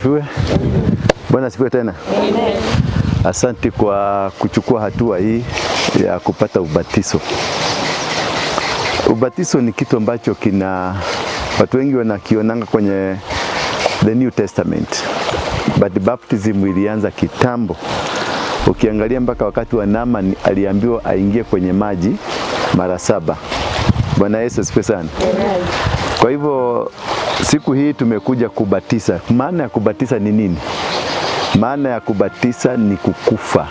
asifiwe. Bwana asifiwe tena. Amen. Asante kwa kuchukua hatua hii ya kupata ubatizo. Ubatizo ni kitu ambacho watu wengi wanakionanga kwenye the New Testament. But baptism ilianza kitambo. Ukiangalia mpaka wakati wa Naaman aliambiwa aingie kwenye maji mara 7. Bwana Yesu asifiwe sana. Amen. Kwa hivyo siku hii tumekuja kubatiza. Maana ya kubatiza ni nini? Maana ya kubatiza ni kukufa.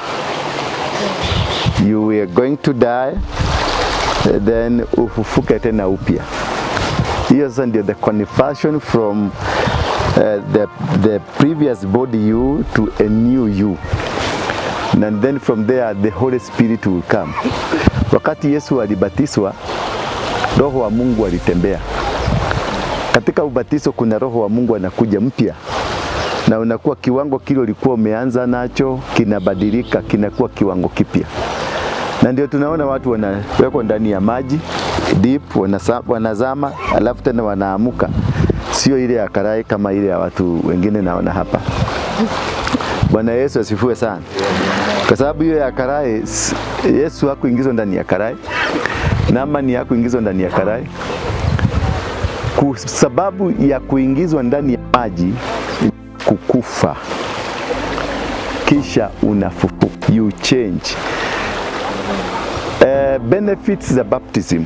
You are going to die, then ufufuke tena upya. Hiyo sasa ndio the conversion from the previous body you to a new you. And then from there the Holy Spirit will come. Wakati Yesu alibatizwa, Roho wa Mungu alitembea. Katika ubatizo kuna Roho wa Mungu anakuja mpya. Na unakuwa kiwango kile ulikuwa umeanza nacho kinabadilika, kinakuwa kiwango kipya. Na ndio tunaona watu wanawekwa ndani ya maji deep, wanazama, alafu tena wanaamuka. Sio ile ya karai kama ile ya watu wengine naona hapa. Bwana Yesu asifiwe sana. Kwa sababu hiyo ya karai, Yesu hakuingizwa ndani ya karai. Naaman hakuingizwa ndani ya karai. Kwa sababu ya kuingizwa ndani ya maji, kukufa, kisha unafufuka, you change. Benefits of baptism.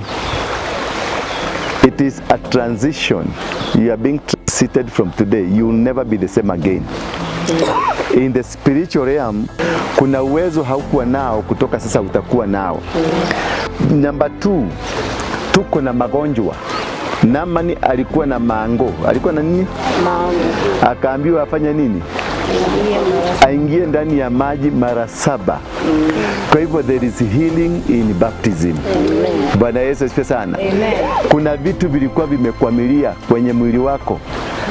It is a transition. You are being transited from today. You will never be the same again. In the spiritual realm, kuna uwezo haukuwa nao, kutoka sasa utakuwa nao. Number 2, tuko na magonjwa. Naaman alikuwa na mango. Alikuwa na nini? Mango. Akaambiwa afanye nini? Aingie ndani ya maji mara 7. Kwa hivyo there is healing in baptism. Bwana Yesu asifiwe sana. Amen. Kuna vitu vilikuwa vimekwamilia kwenye mwili wako.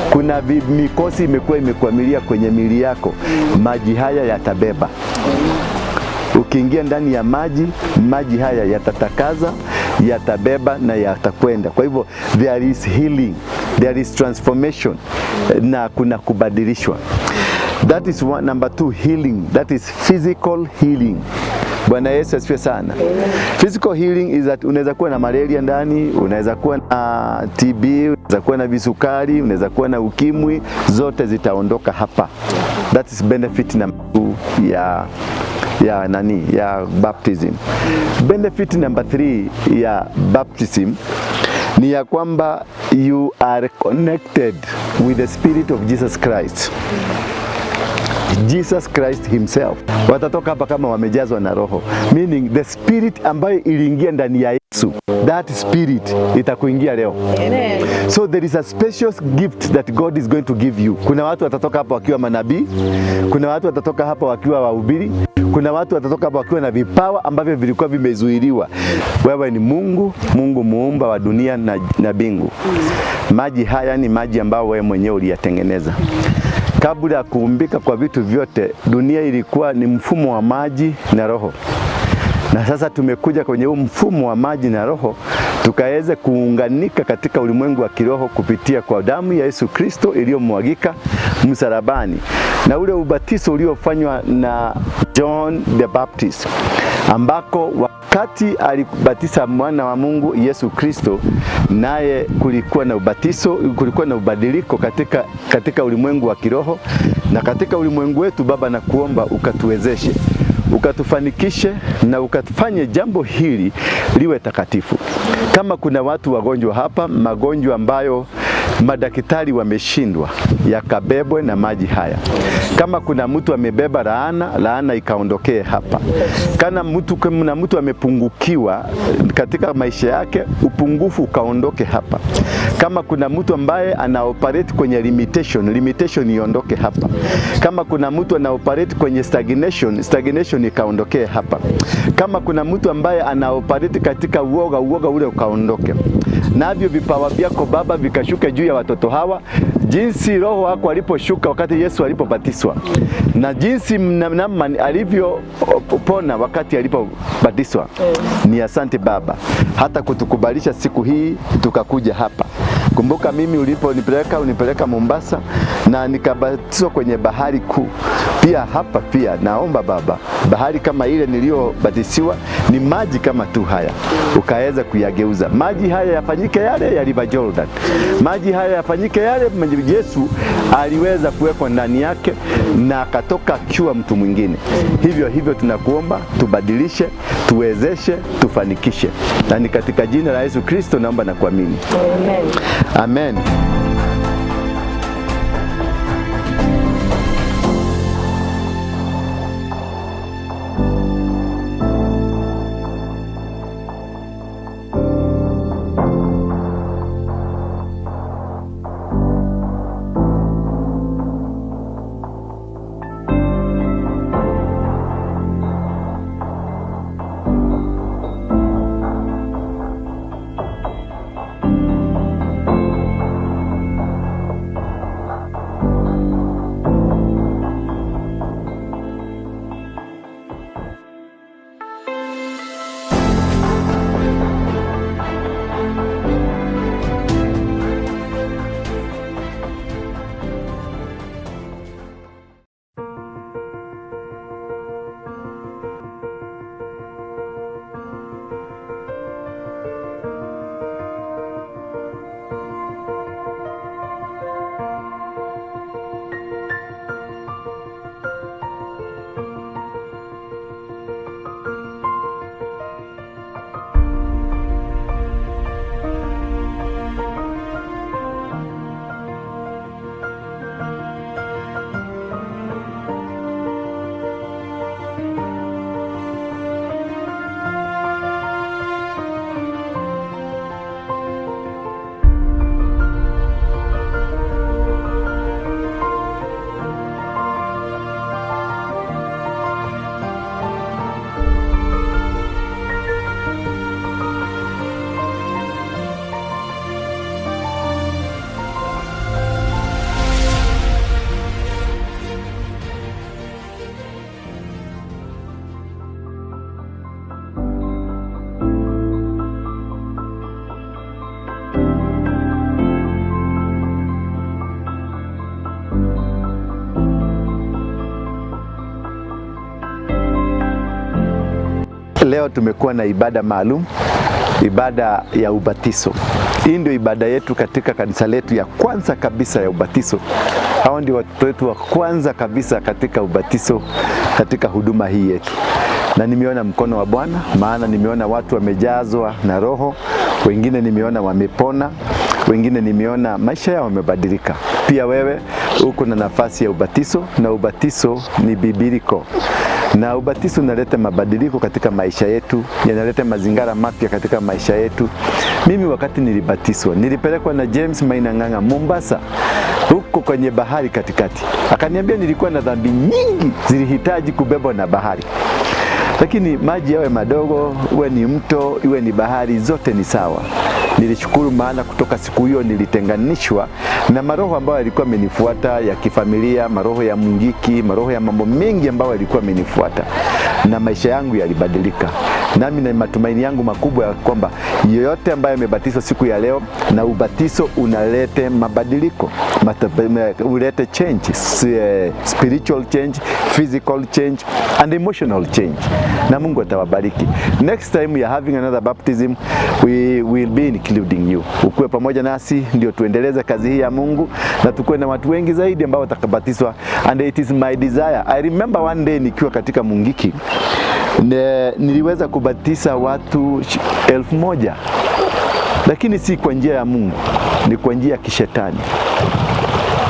Kuna mikosi imekuwa imekwamilia kwenye mwili yako. Maji haya yatabeba. Ukiingia ndani ya maji, maji haya yatatakaza, yatabeba na yatakwenda. Kwa hivyo there is healing, there is transformation, na kuna kubadilishwa. That is one. Number 2, healing. That is physical healing. Bwana Yesu asifiwe sana. Physical healing is that unaweza kuwa na malaria ndani, unaweza kuwa na TB, unaweza kuwa na visukari, unaweza kuwa na ukimwi, zote zitaondoka hapa. That is benefit number 2 ya baptism. Benefit number 3 ya baptism ni ya kwamba you are connected with the Spirit of Jesus Christ. Jesus Christ himself. Watatoka hapa kama wamejazwa na Roho. Meaning the spirit ambayo iliingia ndani ya Yesu, that spirit itakuingia leo. Amen. So there is a special gift that God is going to give you. Kuna watu watatoka hapa wakiwa manabii, kuna watu watatoka hapa wakiwa wahubiri, kuna watu watatoka hapa wakiwa na vipawa ambavyo vilikuwa vimezuiliwa. Wewe ni Mungu muumba wa dunia na mbingu. Maji haya ni maji ambayo wewe mwenyewe uliyatengeneza. Kabla ya kuumbika kwa vitu vyote, dunia ilikuwa ni mfumo wa maji na roho. Na sasa tumekuja kwenye huu mfumo wa maji na roho, tukaweze kuunganika katika ulimwengu wa kiroho kupitia kwa damu ya Yesu Kristo iliyomwagika msalabani. Na ule ubatizo uliofanywa na John the Baptist, ambako wakati alibatiza mwana wa Mungu Yesu Kristo, naye kulikuwa na ubatizo, kulikuwa na ubadiliko katika ulimwengu wa kiroho. Na katika ulimwengu wetu, Baba, na kuomba ukatuwezeshe, ukatufanikishe na ukatufanye jambo hili liwe takatifu. Kama kuna watu wagonjwa hapa, magonjwa ambayo madaktari wameshindwa, yakabebwe na maji haya. Kama kuna mtu amebeba laana ikaondokee hapa. Kama mtu amepungukiwa katika maisha yake, upungufu ukaondoke hapa. Kama kuna mtu ambaye anaoperate kwenye limitation iondoke hapa. Kama kuna mtu anaoperate kwenye stagnation ikaondokee hapa. Kama kuna mtu ambaye anaoperate katika uoga ule ukaondoke. Navyo vipawa vyako Baba vikashuke juu ya watoto hawa, jinsi Roho wako aliposhuka wakati Yesu alipobatizwa, na jinsi Naaman alivyopona wakati alipobatizwa. Ni asante Baba hata kutukubalisha siku hii tukakuja hapa. Kumbuka mimi unipeleka Mombasa na nikabatizwa kwenye bahari kuu. Pia hapa pia naomba Baba, bahari kama ile niliyobatisiwa ni maji kama tu haya, ukaweza kuyageuza maji haya yafanyike yale ya River Jordan. Maji haya yafanyike yale Yesu aliweza kuwekwa ndani yake na akatoka akiwa mtu mwingine. Hivyo tunakuomba tubadilishe, tuwezeshe, tufanikishe. Na ni katika jina la Yesu Kristo naomba na kuamini. Amen. Amen. Leo tumekuwa na ibada maalum, ibada ya ubatizo. Hii ndio ibada yetu katika kanisa letu ya kwanza kabisa ya ubatizo. Hao ndio watoto wetu wa kwanza kabisa katika ubatizo, katika huduma hii yetu. Na nimeona mkono wa Bwana, maana nimeona watu wamejazwa na Roho, wengine nimeona wamepona, wengine nimeona maisha yao yamebadilika. Pia wewe uko na nafasi ya ubatizo, na ubatizo ni bibiliko. Na ubatizo unaleta mabadiliko katika maisha yetu, yanaleta mazingara mapya katika maisha yetu. Mimi wakati nilibatizwa, nilipelekwa na James Maina Ng'ang'a Mombasa, huko kwenye bahari katikati. Akaniambia nilikuwa na dhambi nyingi zilihitaji kubebwa na bahari. Lakini maji yawe madogo, uwe ni mto, iwe ni bahari, zote ni sawa. Nilishukuru maana kutoka siku hiyo nilitenganishwa na maroho ambayo yalikuwa amenifuata ya kifamilia, maroho ya mungiki, maroho ya mambo mengi ambayo yalikuwa amenifuata, na maisha yangu yalibadilika. Nami na matumaini yangu makubwa ya kwamba yoyote ambaye amebatizwa siku ya leo, na ubatizo unalete mabadiliko, ulete change, spiritual change, physical change and emotional change. Na Mungu atawabariki. Next time we are having another baptism, we will be including you. Ukue pamoja nasi ndio tuendeleze kazi hii ya Mungu, na tukue na watu wengi zaidi ambao watakabatizwa. And it is my desire. I remember one day nikiwa katika Mungiki, niliweza kubatiza watu 1000, lakini si kwa njia ya Mungu, ni kwa njia ya kishetani.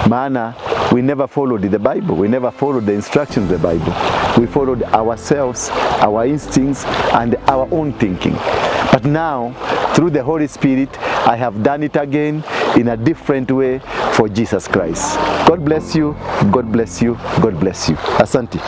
Maana we never followed the Bible, we never followed the instructions of the Bible. We followed ourselves, our instincts and our own thinking. But now, through the Holy Spirit, I have done it again in a different way for Jesus Christ. God bless you, God bless you, God bless you. Asante.